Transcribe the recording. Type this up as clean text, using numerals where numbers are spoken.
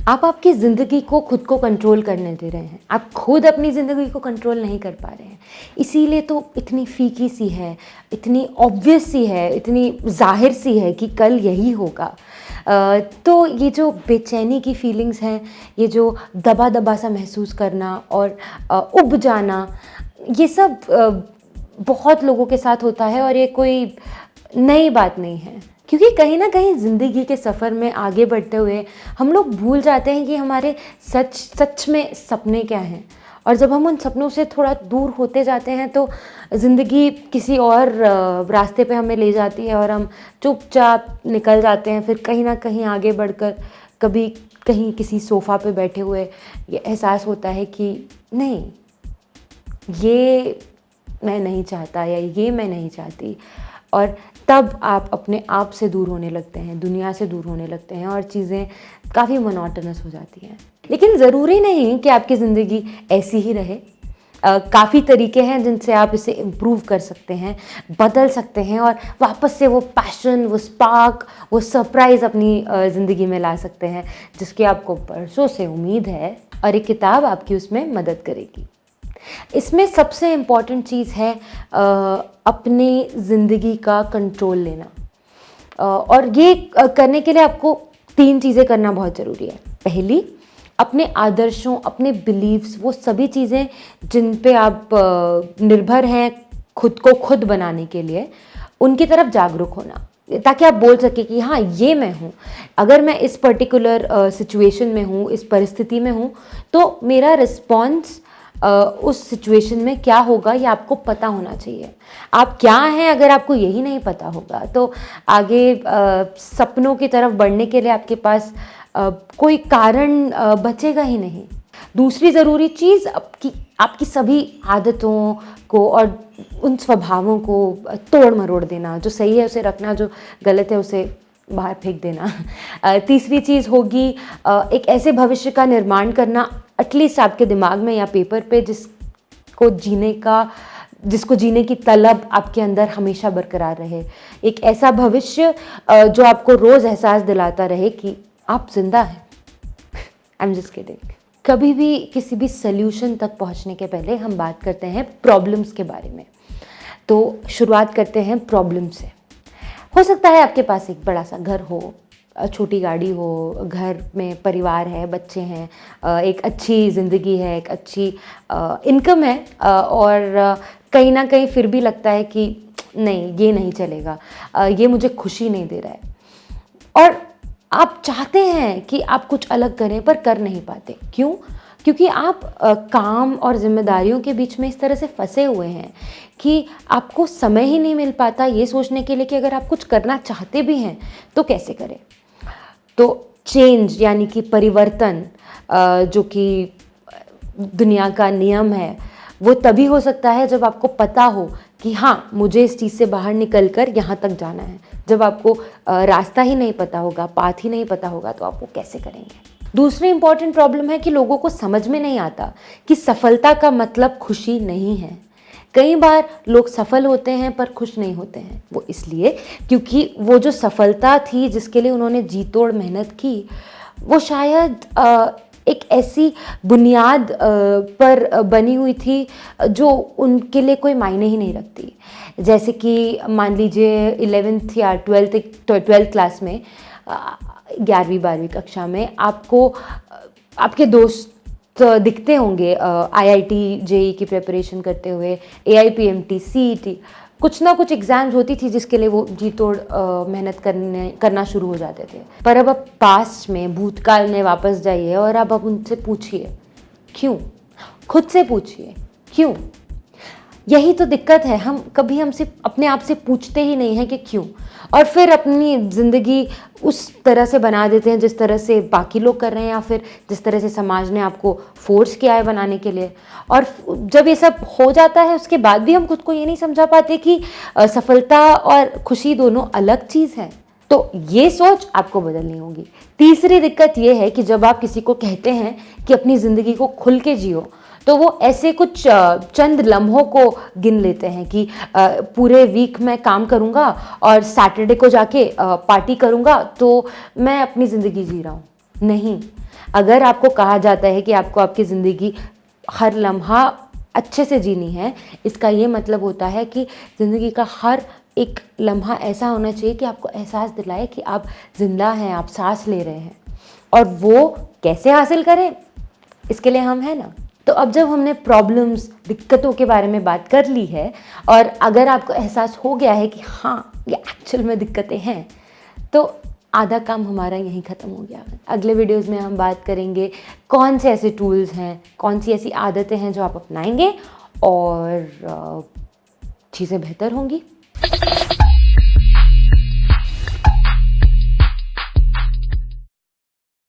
आप आपकी ज़िंदगी को खुद को कंट्रोल करने दे रहे हैं, आप खुद अपनी ज़िंदगी को कंट्रोल नहीं कर पा रहे हैं। इसीलिए तो इतनी फीकी सी है, इतनी ऑब्वियस सी है, इतनी ज़ाहिर सी है कि कल यही होगा। तो ये जो बेचैनी की फीलिंग्स हैं, ये जो दबा दबा सा महसूस करना और उब जाना, ये सब बहुत लोगों के साथ होता है और ये कोई नई बात नहीं है। क्योंकि कहीं न कहीं ज़िंदगी के सफ़र में आगे बढ़ते हुए हम लोग भूल जाते हैं कि हमारे सच में सपने क्या हैं। और जब हम उन सपनों से थोड़ा दूर होते जाते हैं तो ज़िंदगी किसी और रास्ते पे हमें ले जाती है और हम चुपचाप निकल जाते हैं। फिर कहीं न कहीं आगे बढ़कर कभी कहीं किसी सोफ़ा पे बैठे हुए ये एहसास होता है कि नहीं, ये मैं नहीं चाहता या ये मैं नहीं चाहती। और तब आप अपने आप से दूर होने लगते हैं, दुनिया से दूर होने लगते हैं और चीज़ें काफ़ी मोनोटोनस हो जाती हैं। लेकिन ज़रूरी नहीं कि आपकी ज़िंदगी ऐसी ही रहे। काफ़ी तरीके हैं जिनसे आप इसे इम्प्रूव कर सकते हैं, बदल सकते हैं और वापस से वो पैशन, वो स्पार्क, वो सरप्राइज़ अपनी ज़िंदगी में ला सकते हैं, जिसकी आपको बरसों से उम्मीद है और ये किताब आपकी उसमें मदद करेगी। इसमें सबसे इम्पॉर्टेंट चीज़ है अपनी ज़िंदगी का कंट्रोल लेना। और ये करने के लिए आपको 3 चीज़ें करना बहुत ज़रूरी है। पहली, अपने आदर्शों, अपने बिलीव्स, वो सभी चीज़ें जिन पे आप निर्भर हैं खुद को खुद बनाने के लिए, उनकी तरफ जागरूक होना, ताकि आप बोल सकें कि हाँ, ये मैं हूँ। अगर मैं इस पर्टिकुलर सिचुएशन में हूँ, इस परिस्थिति में हूँ, तो मेरा रिस्पॉन्स उस सिचुएशन में क्या होगा ये आपको पता होना चाहिए। आप क्या हैं अगर आपको यही नहीं पता होगा तो आगे सपनों की तरफ बढ़ने के लिए आपके पास कोई कारण बचेगा ही नहीं। दूसरी ज़रूरी चीज़ आपकी सभी आदतों को और उन स्वभावों को तोड़ मरोड़ देना। जो सही है उसे रखना, जो गलत है उसे बाहर फेंक देना। तीसरी चीज़ होगी एक ऐसे भविष्य का निर्माण करना, एटलीस्ट आपके दिमाग में या पेपर पे, जिसको जीने की तलब आपके अंदर हमेशा बरकरार रहे। एक ऐसा भविष्य जो आपको रोज़ एहसास दिलाता रहे कि आप ज़िंदा हैं। I am just kidding. कभी भी किसी भी सल्यूशन तक पहुंचने के पहले हम बात करते हैं प्रॉब्लम्स के बारे में। तो शुरुआत करते हैं प्रॉब्लम से। हो सकता है आपके पास एक बड़ा सा घर हो, छोटी गाड़ी हो, घर में परिवार है, बच्चे हैं, एक अच्छी ज़िंदगी है, एक अच्छी इनकम है, और कहीं ना कहीं फिर भी लगता है कि नहीं, ये नहीं चलेगा, ये मुझे खुशी नहीं दे रहा है। और आप चाहते हैं कि आप कुछ अलग करें पर कर नहीं पाते। क्यों? क्योंकि आप काम और जिम्मेदारियों के बीच में इस तरह से फंसे हुए हैं कि आपको समय ही नहीं मिल पाता ये सोचने के लिए कि अगर आप कुछ करना चाहते भी हैं तो कैसे करें। तो चेंज यानी कि परिवर्तन, जो कि दुनिया का नियम है, वो तभी हो सकता है जब आपको पता हो कि हाँ, मुझे इस चीज़ से बाहर निकलकर यहाँ तक जाना है। जब आपको रास्ता ही नहीं पता होगा, पाथ ही नहीं पता होगा, तो आप वो कैसे करेंगे। दूसरी इंपॉर्टेंट प्रॉब्लम है कि लोगों को समझ में नहीं आता कि सफलता का मतलब खुशी नहीं है। कई बार लोग सफल होते हैं पर खुश नहीं होते हैं। वो इसलिए क्योंकि वो जो सफलता थी जिसके लिए उन्होंने जी तोड़ मेहनत की, वो शायद एक ऐसी बुनियाद पर बनी हुई थी जो उनके लिए कोई मायने ही नहीं रखती। जैसे कि मान लीजिए 11th या 12th क्लास में, 11वीं-12वीं कक्षा में आपको आपके दोस्त दिखते होंगे आईआईटी जेईई की प्रिपरेशन करते हुए, एआईपीएमटी, सीईटी, कुछ ना कुछ एग्ज़ाम्स होती थी जिसके लिए वो जी तोड़ मेहनत करना शुरू हो जाते थे। पर अब आप पास्ट में, भूतकाल में वापस जाइए और अब उनसे पूछिए क्यों। खुद से पूछिए क्यों। यही तो दिक्कत है, हमसे अपने आप से पूछते ही नहीं हैं कि क्यों, और फिर अपनी ज़िंदगी उस तरह से बना देते हैं जिस तरह से बाकी लोग कर रहे हैं या फिर जिस तरह से समाज ने आपको फोर्स किया है बनाने के लिए। और जब ये सब हो जाता है उसके बाद भी हम खुद को ये नहीं समझा पाते कि सफलता और खुशी दोनों अलग चीज़ है। तो ये सोच आपको बदलनी होगी। तीसरी दिक्कत ये है कि जब आप किसी को कहते हैं कि अपनी ज़िंदगी को खुल के जियो, तो वो ऐसे कुछ चंद लम्हों को गिन लेते हैं कि पूरे वीक मैं काम करूँगा और सैटरडे को जाके पार्टी करूँगा, तो मैं अपनी ज़िंदगी जी रहा हूँ। नहीं। अगर आपको कहा जाता है कि आपको आपकी ज़िंदगी हर लम्हा अच्छे से जीनी है, इसका ये मतलब होता है कि ज़िंदगी का हर एक लम्हा ऐसा होना चाहिए कि आपको एहसास दिलाए कि आप ज़िंदा हैं, आप सांस ले रहे हैं। और वो कैसे हासिल करें, इसके लिए हम हैं ना। तो अब जब हमने प्रॉब्लम्स, दिक्कतों के बारे में बात कर ली है और अगर आपको एहसास हो गया है कि हाँ, ये एक्चुअल में दिक्कतें हैं, तो आधा काम हमारा यहीं ख़त्म हो गया। अगले वीडियोस में हम बात करेंगे कौन से ऐसे टूल्स हैं, कौन सी ऐसी आदतें हैं जो आप अपनाएंगे और चीज़ें बेहतर होंगी।